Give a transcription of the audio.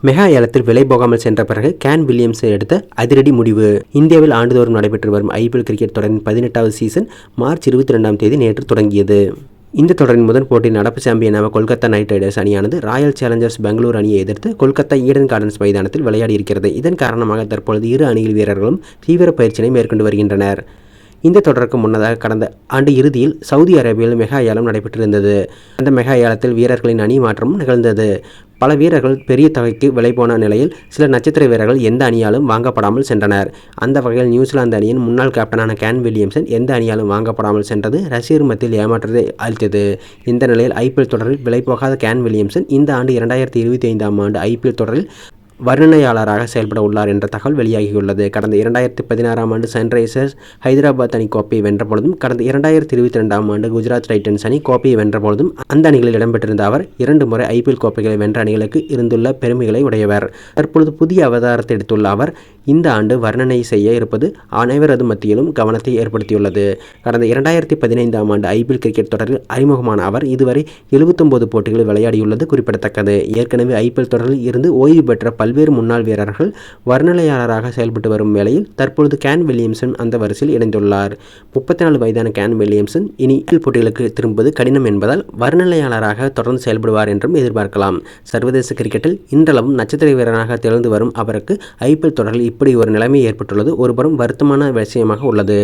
Mega ஏலத்தில் விலை போகாமல் சென்ற பிறகு கேன் வில்லியம்சன் எடுத்த அதிரடி முடிவு. இந்தியாவில் ஆண்டுதோறும் நடைபெற்று வரும் IPL கிரிக்கெட் தொடரின் 18வது சீசன் மார்ச் 22ஆம் தேதி நேற்று தொடங்கியது. இந்த தொடரின் முதல் போட்டியில் நடப்பு சாம்பியனான கொல்கத்தா நைட் ரைடர்ஸ் அணியானது ராயல் சேலஞ்சர்ஸ் பெங்களூர் அணியை எதிர்த்து கொல்கத்தா ஈடன் கார்டன்ஸ் மைதானத்தில் விளையாடி இருக்கிறது. இதன் காரணமாக தற்பொழுது இரு அணியில் வீரர்களும் தீவிர பயிற்சியை மேற்கொண்டு வருகின்றனர். இந்த தொடருக்கு முன்னதாக கடந்த ஆண்டு இறுதியில் சவுதி அரேபியாவில் மெகா ஏலம் நடைபெற்றிருந்தது. அந்த மெகா ஏலத்தில் வீரர்களின் அணி மாற்றமும் நிகழ்ந்தது. பல வீரர்கள் பெரிய தொகைக்கு விலை போன நிலையில் சில நட்சத்திர வீரர்கள் எந்த அணியாலும் வாங்கப்படாமல் சென்றனர். அந்த வகையில் நியூசிலாந்து அணியின் முன்னாள் கேப்டனான கேன் வில்லியம்சன் எந்த அணியாலும் வாங்கப்படாமல் சென்றது ரசிகர் மத்தியில் ஏமாற்றத்தை அளித்தது. இந்த நிலையில் IPL தொடரில் விலை போகாத கேன் வில்லியம்சன் இந்த ஆண்டு 2025ஆம் ஆண்டு IPL தொடரில் வர்ணனையாளராக செயல்பட உள்ளார் என்ற தகவல் வெளியாகியுள்ளது. கடந்த 2016ஆம் ஆண்டு சன்ரைசர்ஸ் ஹைதராபாத் அணி கோப்பையை வென்ற பொழுதும் கடந்த 2022ஆம் ஆண்டு குஜராத் டைட்டன்ஸ் அணி கோப்பையை வென்ற பொழுதும் அந்த அணிகளில் இடம்பெற்றிருந்த அவர் 2 முறை IPL கோப்பைகளை வென்ற அணிகளுக்கு இருந்துள்ள பெருமைகளை உடையவர். தற்பொழுது புதிய அவதாரத்தை எடுத்துள்ள அவர் இந்த ஆண்டு வர்ணனை செய்ய இருப்பது அனைவரது மத்தியிலும் கவனத்தை ஏற்படுத்தியுள்ளது. கடந்த 2015ஆம் ஆண்டு IPL கிரிக்கெட் தொடரில் அறிமுகமான அவர் இதுவரை 79 போட்டிகளில் விளையாடியுள்ளது குறிப்பிடத்தக்கது. ஏற்கனவே IPL தொடரில் இருந்து ஓய்வு பெற்ற பல்வேறு முன்னாள் வீரர்கள் வர்ணனையாளராக செயல்பட்டு வரும் வேளையில் தற்பொழுது கேன் வில்லியம்சன் அந்த வரிசையில் இணைந்துள்ளார். 34 வயதான கேன் வில்லியம்சன் இனி IPL போட்டிகளுக்கு திரும்புவது கடினம் என்பதால் வர்ணனையாளராக தொடர்ந்து செயல்படுவார் என்றும் எதிர்பார்க்கலாம். சர்வதேச கிரிக்கெட்டில் இன்றளவும் நட்சத்திர வீரராக திகழ்ந்து வரும் அவருக்கு IPL தொடரில் இப்படி ஒரு நிலைமை ஏற்பட்டுள்ளது ஒருபுறம் வருத்தமான விஷயமாக உள்ளது.